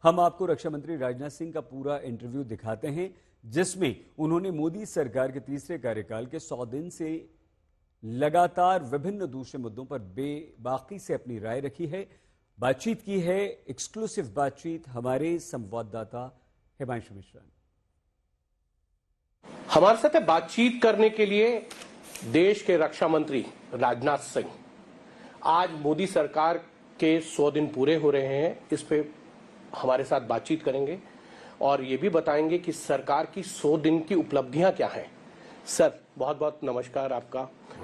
हम आपको रक्षा मंत्री राजनाथ सिंह का पूरा इंटरव्यू दिखाते हैं, जिसमें उन्होंने मोदी सरकार के तीसरे कार्यकाल के 100 दिन से लगातार विभिन्न दूसरे मुद्दों पर बेबाकी से अपनी राय रखी है, बातचीत की है। एक्सक्लूसिव बातचीत हमारे संवाददाता हिमांशु मिश्रा ने। हमारे साथ बातचीत करने के लिए देश के रक्षा मंत्री राजनाथ सिंह आज मोदी सरकार के 100 दिन पूरे हो रहे हैं, इस पे हमारे साथ बातचीत करेंगे और ये भी बताएंगे कि सरकार की 100 दिन की उपलब्धियां क्या हैं। सर, बहुत बहुत नमस्कार आपका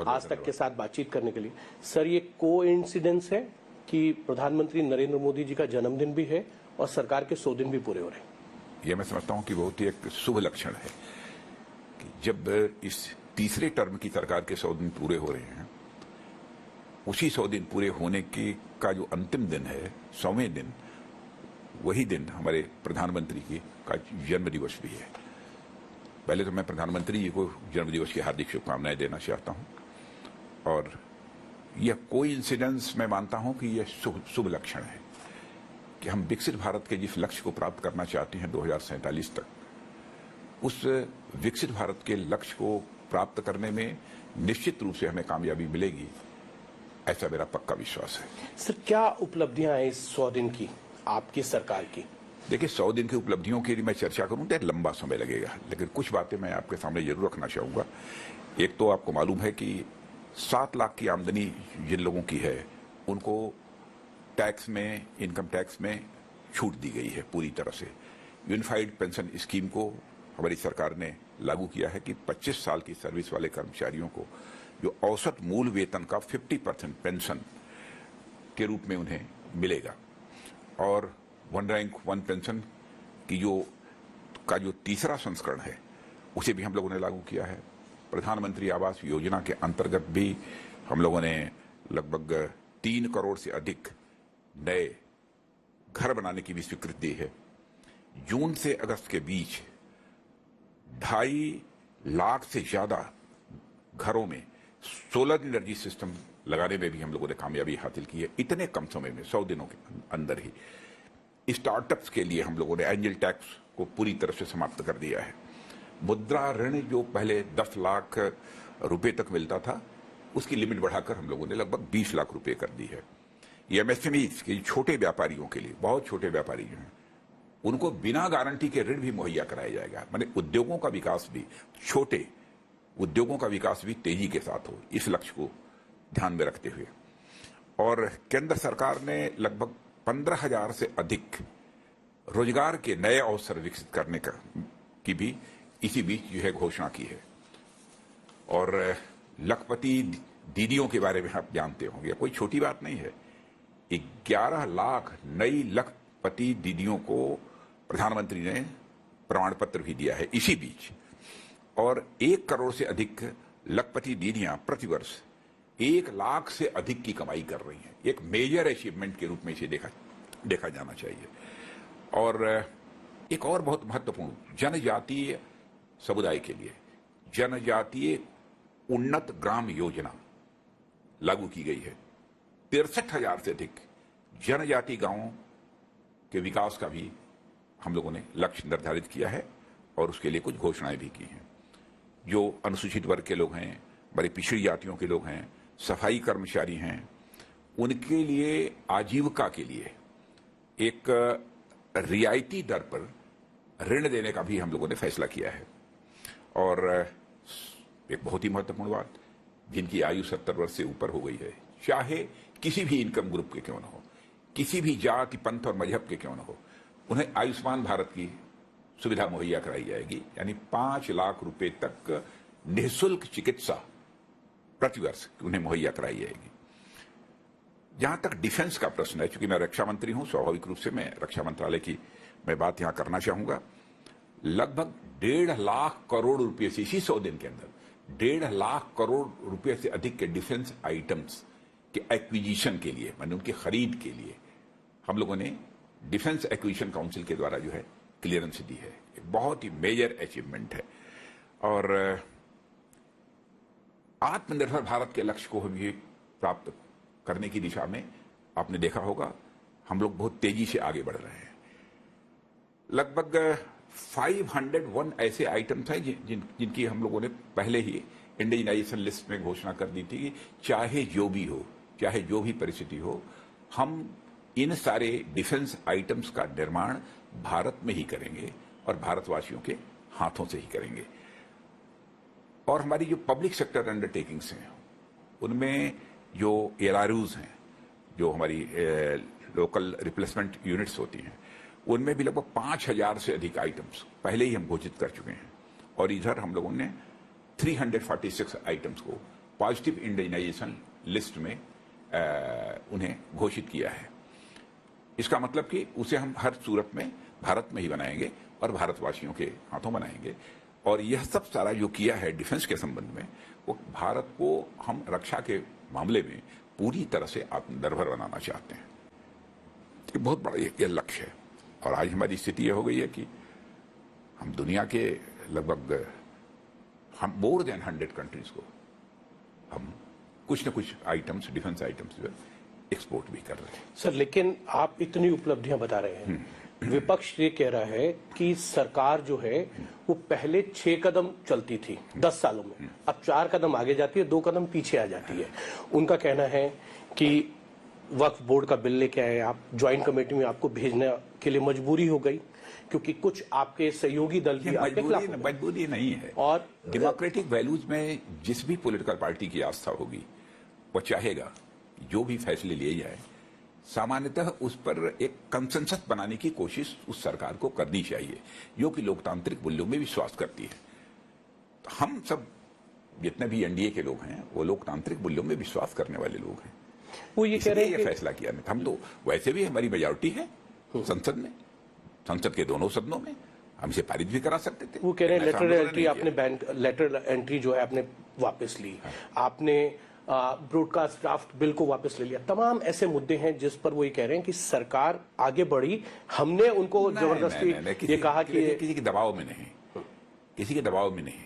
आज तक के साथ बातचीत करने के लिए। सर, ये कोइंसिडेंस है कि प्रधानमंत्री नरेंद्र मोदी जी का जन्मदिन भी है और सरकार के 100 दिन भी पूरे हो रहे हैं। ये मैं समझता हूं कि बहुत ही एक शुभ लक्षण है कि जब इस तीसरे टर्म की सरकार के 100 दिन पूरे हो रहे हैं, उसी 100 दिन पूरे होने की का जो अंतिम दिन है, 100वें दिन, वही दिन हमारे प्रधानमंत्री की का जन्म दिवस भी है। पहले तो मैं प्रधानमंत्री जी को जन्मदिवस की हार्दिक शुभकामनाएं देना चाहता हूं और यह कोई इंसिडेंस मैं मानता हूं कि यह शुभ लक्षण है कि हम विकसित भारत के जिस लक्ष्य को प्राप्त करना चाहते हैं 2047 तक, उस विकसित भारत के लक्ष्य को प्राप्त करने में निश्चित रूप से हमें कामयाबी मिलेगी, ऐसा मेरा पक्का विश्वास है। सर, क्या उपलब्धियां हैं इस 100 दिन की आपकी सरकार की? देखिए, 100 दिन की उपलब्धियों के लिए मैं चर्चा करूं तो लंबा समय लगेगा, लेकिन कुछ बातें मैं आपके सामने जरूर रखना चाहूंगा। एक तो आपको मालूम है कि 7 लाख की आमदनी जिन लोगों की है, उनको टैक्स में, इनकम टैक्स में छूट दी गई है पूरी तरह से। यूनिफाइड पेंशन स्कीम को हमारी सरकार ने लागू किया है कि 25 साल की सर्विस वाले कर्मचारियों को जो औसत मूल वेतन का 50% पेंशन के रूप में उन्हें मिलेगा और वन रैंक वन पेंशन की जो तीसरा संस्करण है, उसे भी हम लोगों ने लागू किया है। प्रधानमंत्री आवास योजना के अंतर्गत भी हम लोगों ने लगभग 3 करोड़ से अधिक नए घर बनाने की भी स्वीकृति दी है। जून से अगस्त के बीच 2.5 लाख से ज्यादा घरों में सोलर एनर्जी सिस्टम लगाने में भी हम लोगों ने कामयाबी हासिल की है, इतने कम समय में, 100 दिनों के अंदर ही। स्टार्टअप्स के लिए हम लोगों ने एंजल टैक्स को पूरी तरह से समाप्त कर दिया है। मुद्रा ऋण जो पहले 10 लाख रुपए तक मिलता था, उसकी लिमिट बढ़ाकर हम लोगों ने लगभग 20 लाख रुपए कर दी है। ये एमएसएमईज के छोटे व्यापारियों के लिए, बहुत छोटे व्यापारी जो हैं, उनको बिना गारंटी के ऋण भी मुहैया कराया जाएगा। माने उद्योगों का विकास भी, छोटे उद्योगों का विकास भी तेजी के साथ हो, इस लक्ष्य को ध्यान में रखते हुए। और केंद्र सरकार ने लगभग 15,000 से अधिक रोजगार के नए अवसर विकसित करने की भी इसी बीच जो है घोषणा की है। और लखपति दीदियों के बारे में आप जानते होंगे, कोई छोटी बात नहीं है। 11 लाख नई लखपति दीदियों को प्रधानमंत्री ने प्रमाण पत्र भी दिया है इसी बीच। और 1 करोड़ से अधिक लखपति दीदियां प्रतिवर्ष 1 लाख से अधिक की कमाई कर रही हैं। एक मेजर अचीवमेंट के रूप में इसे देखा जाना चाहिए। और एक और बहुत महत्वपूर्ण जनजातीय समुदाय के लिए जनजातीय उन्नत ग्राम योजना लागू की गई है। 63,000 से अधिक जनजातीय गांवों के विकास का भी हम लोगों ने लक्ष्य निर्धारित किया है और उसके लिए कुछ घोषणाएं भी की हैं। जो अनुसूचित वर्ग के लोग हैं, बड़ी पिछड़ी जातियों के लोग हैं, सफाई कर्मचारी हैं, उनके लिए आजीविका के लिए एक रियायती दर पर ऋण देने का भी हम लोगों ने फैसला किया है। और एक बहुत ही महत्वपूर्ण बात, जिनकी आयु 70 वर्ष से ऊपर हो गई है, चाहे किसी भी इनकम ग्रुप के क्यों न हो, किसी भी जाति, पंथ और मजहब के क्यों न हो, उन्हें आयुष्मान भारत की सुविधा मुहैया कराई जाएगी। यानी 5 लाख रुपए तक निःशुल्क चिकित्सा प्रतिवर्ष उन्हें मुहैया कराई जाएगी। जहां तक डिफेंस का प्रश्न है, चूंकि मैं रक्षा मंत्री हूं, स्वाभाविक रूप से मैं रक्षा मंत्रालय की मैं बात यहां करना चाहूंगा। लगभग 1.5 लाख करोड़ रुपए से इसी 100 दिन के अंदर 1.5 लाख करोड़ रुपए से अधिक के डिफेंस आइटम्स के एक्विजिशन के लिए, माने उनकी खरीद के लिए हम लोगों ने डिफेंस एक्विजिशन काउंसिल के द्वारा जो है क्लियरेंस दी है। एक बहुत ही मेजर अचीवमेंट है। और आत्मनिर्भर भारत के लक्ष्य को भी प्राप्त करने की दिशा में आपने देखा होगा हम लोग बहुत तेजी से आगे बढ़ रहे हैं। लगभग 501 ऐसे आइटम्स हैं जिनकी हम लोगों ने पहले ही इंडिजिनाइजेशन लिस्ट में घोषणा कर दी थी कि चाहे जो भी हो, चाहे जो भी परिस्थिति हो, हम इन सारे डिफेंस आइटम्स का निर्माण भारत में ही करेंगे और भारतवासियों के हाथों से ही करेंगे। और हमारी जो पब्लिक सेक्टर अंडरटेकिंग्स हैं उनमें जो एलआरयूज हैं, जो हमारी लोकल रिप्लेसमेंट यूनिट्स होती हैं, उनमें भी लगभग 5000 से अधिक आइटम्स पहले ही हम घोषित कर चुके हैं। और इधर हम लोगों ने 346 आइटम्स को पॉजिटिव इंडिजिनाइजेशन लिस्ट में उन्हें घोषित किया है। इसका मतलब कि उसे हम हर सूरत में भारत में ही बनाएंगे और भारतवासियों के हाथों बनाएंगे। और यह सब सारा जो किया है डिफेंस के संबंध में, वो भारत को हम रक्षा के मामले में पूरी तरह से आत्मनिर्भर बनाना चाहते हैं। ये बहुत बड़ा ये लक्ष्य है। और आज हमारी स्थिति यह हो गई है कि हम दुनिया के लगभग हम मोर देन 100 कंट्रीज को हम कुछ न कुछ आइटम्स, डिफेंस आइटम्स जो एक्सपोर्ट भी कर रहे हैं। सर, लेकिन आप इतनी उपलब्धियां बता रहे हैं, विपक्ष ये कह रहा है कि सरकार जो है वो पहले 6 कदम चलती थी 10 सालों में, अब 4 कदम आगे जाती है, 2 कदम पीछे आ जाती है। उनका कहना है कि वक्फ बोर्ड का बिल लेके आए आप, ज्वाइंट कमेटी में आपको भेजने के लिए मजबूरी हो गई क्योंकि कुछ आपके सहयोगी दल भी आपके खिलाफ हो गए। मजबूरी नहीं है। और डेमोक्रेटिक वैल्यूज में जिस भी पॉलिटिकल पार्टी की आस्था होगी वो चाहेगा जो भी फैसले लिए जाए सामान्यतः उस पर एक कंसेंसस बनाने की कोशिश उस सरकार को करनी चाहिए जो कि लोकतांत्रिक मूल्यों में विश्वास करती है। तो हम सब जितने भी एनडीए के लोग हैं वो लोकतांत्रिक मूल्यों में विश्वास करने वाले लोग हैं। वो ये कह रहे हैं ये फैसला किया नहीं। हम तो वैसे भी हमारी मेजॉरिटी है संसद में, संसद के दोनों सदनों में, हम इसे पारित भी करा सकते थे। वो कह रहे हैं लेटर एंट्री आपने लेटर एंट्री जो है आपने वापस ली, आपने ब्रॉडकास्ट ड्राफ्ट बिल को वापस ले लिया। तमाम ऐसे मुद्दे हैं जिस पर वो ये कह रहे हैं कि सरकार आगे बढ़ी, हमने उनको जबरदस्ती ये कहा कि किसी के दबाव में नहीं, किसी के दबाव में नहीं।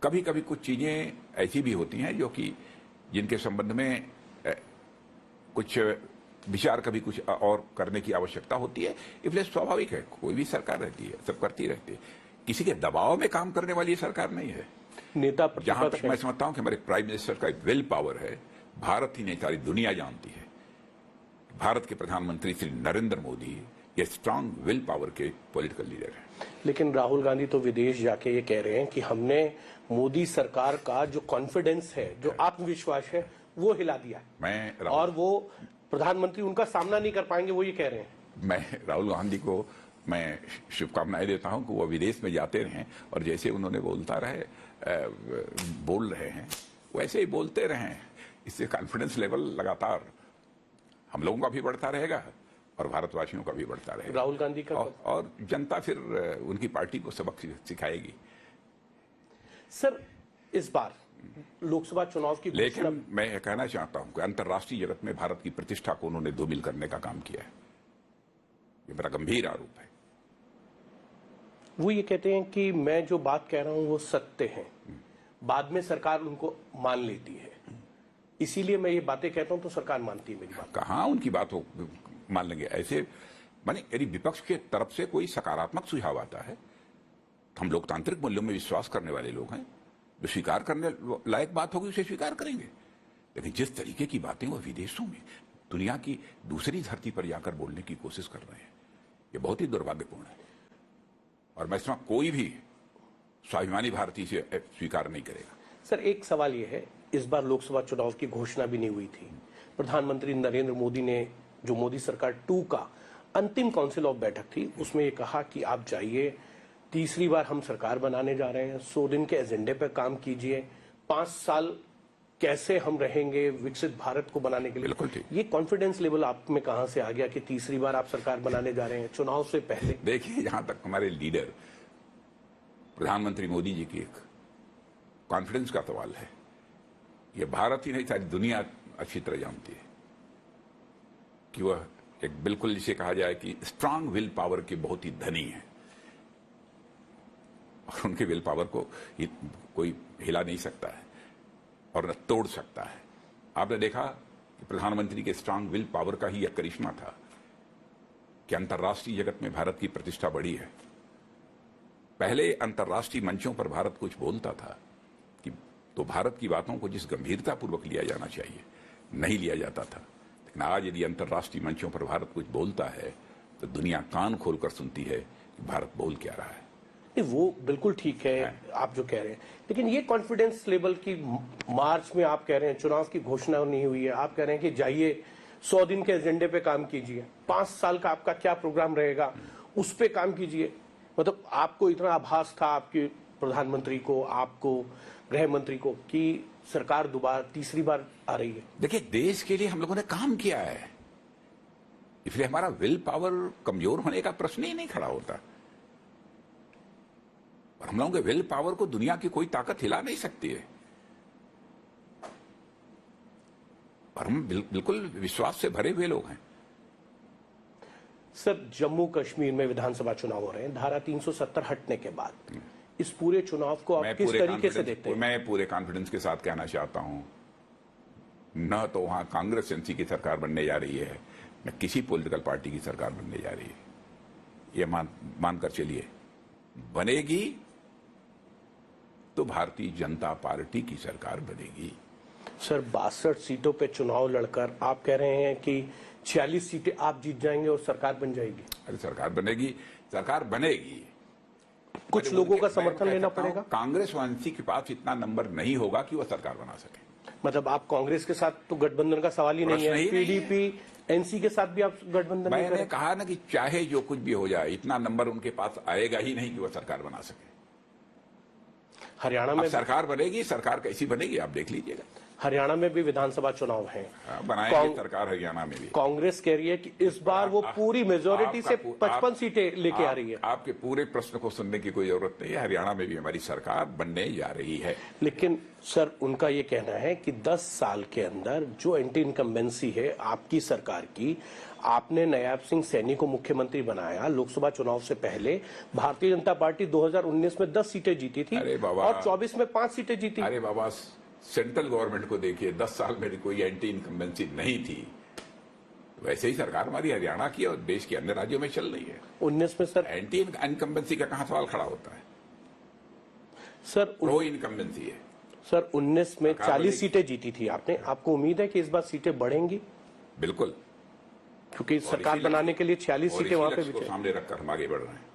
कभी कभी कुछ चीजें ऐसी भी होती हैं जो कि जिनके संबंध में कुछ विचार कभी कुछ और करने की आवश्यकता होती है, इसलिए स्वाभाविक है, कोई भी सरकार रहती है, सब करती रहती है। किसी के दबाव में काम करने वाली सरकार नहीं है। नेता जहां तक मैं समझता हूं कि हमारे प्राइम मिनिस्टर का विल पावर है, भारत ही नहीं सारी दुनिया जानती है। भारत के प्रधानमंत्री श्री नरेंद्र मोदी ये स्ट्रांग विल पावर के पॉलिटिकल लीडर हैं। लेकिन राहुल गांधी तो विदेश जाके ये कह रहे हैं कि हमने मोदी सरकार का जो कॉन्फिडेंस है, जो आत्मविश्वास है, वो हिला दिया और वो प्रधानमंत्री उनका सामना नहीं कर पाएंगे, वो ये कह रहे हैं। मैं राहुल गांधी को मैं शुभकामनाएं देता हूं कि वो विदेश में जाते रहें और जैसे उन्होंने बोल रहे हैं वैसे ही बोलते रहें। इससे कॉन्फिडेंस लेवल लगातार हम लोगों का भी बढ़ता रहेगा और भारतवासियों का भी बढ़ता रहेगा। राहुल गांधी का और जनता फिर उनकी पार्टी को सबक सिखाएगी। सर, इस बार लोकसभा चुनाव की, लेकिन मैं ये कहना चाहता हूं कि अंतर्राष्ट्रीय जगत में भारत की प्रतिष्ठा को उन्होंने धूमिल करने का काम किया है। ये बड़ा गंभीर आरोप है। वो ये कहते हैं कि मैं जो बात कह रहा हूं वो सत्य है, बाद में सरकार उनको मान लेती है, इसीलिए मैं ये बातें कहता हूं तो सरकार मानती है मेरी बात। कहां उनकी बात हो मान लेंगे ऐसे? माने यदि विपक्ष के तरफ से कोई सकारात्मक सुझाव आता है तो हम लोकतांत्रिक मूल्यों में विश्वास करने वाले लोग हैं, जो स्वीकार करने लायक बात होगी उसे स्वीकार करेंगे। लेकिन जिस तरीके की बातें वो विदेशों में, दुनिया की दूसरी धरती पर जाकर बोलने की कोशिश कर रहे हैं, ये बहुत ही दुर्भाग्यपूर्ण है। और मैं इसमें कोई भी स्वाभिमानी भारतीय से स्वीकार नहीं करेगा। सर, एक सवाल ये है, इस बार लोकसभा चुनाव की घोषणा भी नहीं हुई थी। प्रधानमंत्री नरेंद्र मोदी ने, जो मोदी सरकार 2 का अंतिम काउंसिल ऑफ बैठक थी, उसमें ये कहा कि आप जाइए, तीसरी बार हम सरकार बनाने जा रहे हैं, 100 दिन के एजेंडे पर काम कीजिए, 5 साल कैसे हम रहेंगे विकसित भारत को बनाने के लिए। बिल्कुल ठीक। ये कॉन्फिडेंस लेवल आप में कहां से आ गया कि तीसरी बार आप सरकार बनाने जा रहे हैं चुनाव से पहले? देखिए, जहां तक हमारे लीडर प्रधानमंत्री मोदी जी की एक कॉन्फिडेंस का सवाल है, ये भारत ही नहीं सारी दुनिया अच्छी तरह जानती है कि वह एक बिल्कुल जिसे कहा जाए कि स्ट्रांग विल पावर के बहुत ही धनी है और उनके विल पावर को कोई हिला नहीं सकता है और न तोड़ सकता है। आपने देखा कि प्रधानमंत्री के स्ट्रांग विल पावर का ही एक करिश्मा था कि अंतर्राष्ट्रीय जगत में भारत की प्रतिष्ठा बढ़ी है। पहले अंतर्राष्ट्रीय मंचों पर भारत कुछ बोलता था कि तो भारत की बातों को जिस गंभीरतापूर्वक लिया जाना चाहिए नहीं लिया जाता था, लेकिन आज यदि अंतर्राष्ट्रीय मंचों पर भारत कुछ बोलता है तो दुनिया कान खोलकर सुनती है कि भारत बोल क्या रहा है। वो बिल्कुल ठीक है आप जो कह रहे हैं, लेकिन ये कॉन्फिडेंस लेवल की मार्च में आप कह रहे हैं चुनाव की घोषणा नहीं हुई है, आप कह रहे हैं कि जाइए 100 दिन के एजेंडे पे काम कीजिए, 5 साल का आपका क्या प्रोग्राम रहेगा उस पे काम कीजिए। मतलब आपको इतना आभास था आपके प्रधानमंत्री को, आपको गृह मंत्री को, कि सरकार दोबारा तीसरी बार आ रही है। देखिए, देश के लिए हम लोगों ने काम किया है, इसलिए हमारा विल पावर कमजोर होने का प्रश्न ही नहीं खड़ा होता। और हम लोगों के विल पावर को दुनिया की कोई ताकत हिला नहीं सकती है, और हम बिल्कुल विश्वास से भरे हुए लोग हैं। सर, जम्मू कश्मीर में विधानसभा चुनाव हो रहे हैं, धारा 370 हटने के बाद इस पूरे चुनाव को आप किस तरीके से देखते हैं? मैं पूरे कॉन्फिडेंस के साथ कहना चाहता हूं, न तो वहां कांग्रेस एनसी की सरकार बनने जा रही है, न किसी पॉलिटिकल पार्टी की सरकार बनने जा रही है। ये मानकर चलिए, बनेगी तो भारतीय जनता पार्टी की सरकार बनेगी। सर, 62 सीटों पे चुनाव लड़कर आप कह रहे हैं कि 46 सीटें आप जीत जाएंगे और सरकार बन जाएगी। अरे सरकार बनेगी, सरकार बनेगी, कुछ लोगों का समर्थन लेना पड़ेगा। कांग्रेस और एनसी के पास इतना नंबर नहीं होगा कि वह सरकार बना सके। मतलब आप कांग्रेस के साथ तो गठबंधन का सवाल ही नहीं है, पीडीपी एनसी के साथ भी आप गठबंधन नहीं करें। मैंने कहा ना कि चाहे जो कुछ भी हो जाए, इतना नंबर उनके पास आएगा ही नहीं कि वह सरकार बना सके। हरियाणा में सरकार बनेगी, सरकार कैसी बनेगी आप देख लीजिएगा। हरियाणा में भी विधानसभा चुनाव है, बनाएंगे सरकार हरियाणा में भी। कांग्रेस कह रही है कि इस बार वो पूरी मेजोरिटी से 55 सीटें लेके आ रही है। आपके पूरे प्रश्न को सुनने की कोई जरूरत नहीं है, हरियाणा में भी हमारी सरकार बनने जा रही है। लेकिन सर, उनका ये कहना है कि 10 साल के अंदर जो एंटी इनकम्बेंसी है आपकी सरकार की, आपने नयाब सिंह सैनी को मुख्यमंत्री बनाया, लोकसभा चुनाव से पहले भारतीय जनता पार्टी 2019 में 10 सीटें जीती थी और 24 में 5 सीटें जीती। अरे बाबा, सेंट्रल गवर्नमेंट को देखिए, 10 साल में कोई एंटी इनकम्बेंसी नहीं थी। वैसे ही सरकार हमारी हरियाणा की और देश के अन्य राज्यों में चल रही है। 19 में सर एंटी इनकम्बेंसी का कहां सवाल खड़ा होता है? सर प्रो इनकम्बेंसी है। सर, 19 में 40 सीटें जीती थी आपने, आपको उम्मीद है कि इस बार सीटें बढ़ेंगी? बिल्कुल, क्योंकि सरकार बनाने के लिए 46 सीटें वहां पे सामने रखकर हम आगे बढ़ रहे हैं।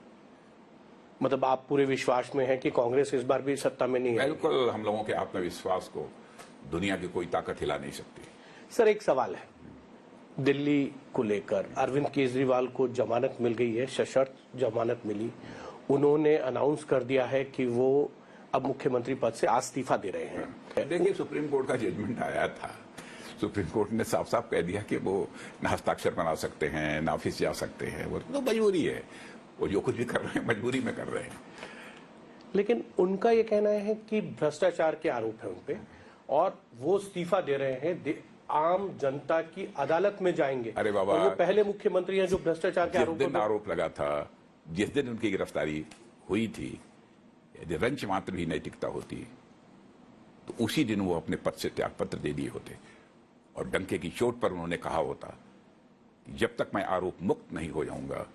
मतलब आप पूरे विश्वास में हैं कि कांग्रेस इस बार भी सत्ता में नहीं है? बिल्कुल, हम लोगों के आत्मविश्वास को दुनिया की कोई ताकत हिला नहीं सकती। सर, एक सवाल है, दिल्ली को लेकर अरविंद केजरीवाल को जमानत मिल गई है, सशर्त जमानत मिली। उन्होंने अनाउंस कर दिया है कि वो अब मुख्यमंत्री पद से इस्तीफा दे रहे हैं। देखिए, सुप्रीम कोर्ट का जजमेंट आया था, सुप्रीम कोर्ट ने साफ साफ कह दिया कि वो न हस्ताक्षर बना सकते हैं, न ऑफिस जा सकते हैं, वो तो मजबूरी है, वो जो कुछ भी कर रहे हैं मजबूरी में कर रहे हैं। लेकिन उनका ये कहना है कि भ्रष्टाचार के आरोप है उनपे और वो इस्तीफा दे रहे हैं, आम जनता की अदालत में जाएंगे। अरे बाबा, वो पहले मुख्यमंत्री हैं जो भ्रष्टाचार के आरोप लगा था, जिस दिन उनकी गिरफ्तारी हुई थी, यदि रंच मात्र भी नैतिकता होती तो उसी दिन वो अपने पद से त्यागपत्र दे दिए होते और डंके की चोट पर उन्होंने कहा होता कि जब तक मैं आरोप मुक्त नहीं हो जाऊंगा,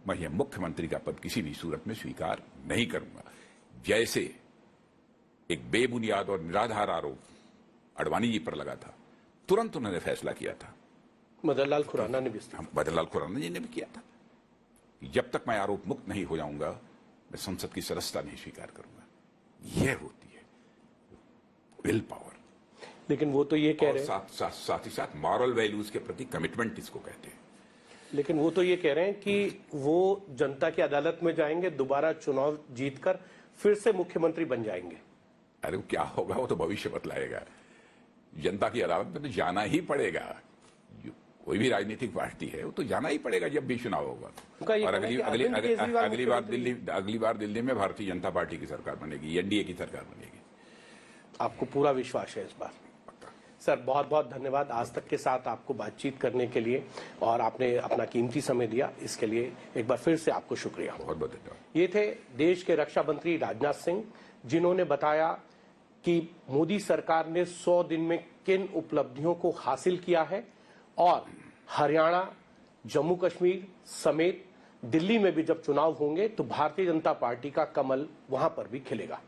मैं यह मुख्यमंत्री का पद किसी भी सूरत में स्वीकार नहीं करूंगा। जैसे एक बेबुनियाद और निराधार आरोप अडवाणी जी पर लगा था, तुरंत उन्होंने फैसला किया था। मदन लाल खुराना ने भी मदन लाल खुराना जी ने भी किया था कि जब तक मैं आरोप मुक्त नहीं हो जाऊंगा, मैं संसद की सदस्यता नहीं स्वीकार करूंगा। यह होती है विल पावर। लेकिन वो तो ये कह रहे हैं, साथ ही साथ मॉरल वैल्यूज के प्रति कमिटमेंट इसको कहते हैं। लेकिन वो तो ये कह रहे हैं कि वो जनता की अदालत में जाएंगे, दोबारा चुनाव जीतकर फिर से मुख्यमंत्री बन जाएंगे। अरे क्या होगा वो तो भविष्य बतलाएगा। जनता की अदालत में तो जाना ही पड़ेगा, कोई भी राजनीतिक पार्टी है वो तो जाना ही पड़ेगा जब भी चुनाव होगा। और अगली बार दिल्ली में भारतीय जनता पार्टी की सरकार बनेगी, एनडीए की सरकार बनेगी। आपको पूरा विश्वास है इस बार? सर, बहुत बहुत धन्यवाद आज तक के साथ आपको बातचीत करने के लिए, और आपने अपना कीमती समय दिया, इसके लिए एक बार फिर से आपको शुक्रिया। बहुत बहुत धन्यवाद। ये थे देश के रक्षा मंत्री राजनाथ सिंह, जिन्होंने बताया कि मोदी सरकार ने 100 दिन में किन उपलब्धियों को हासिल किया है और हरियाणा जम्मू कश्मीर समेत दिल्ली में भी जब चुनाव होंगे तो भारतीय जनता पार्टी का कमल वहां पर भी खिलेगा।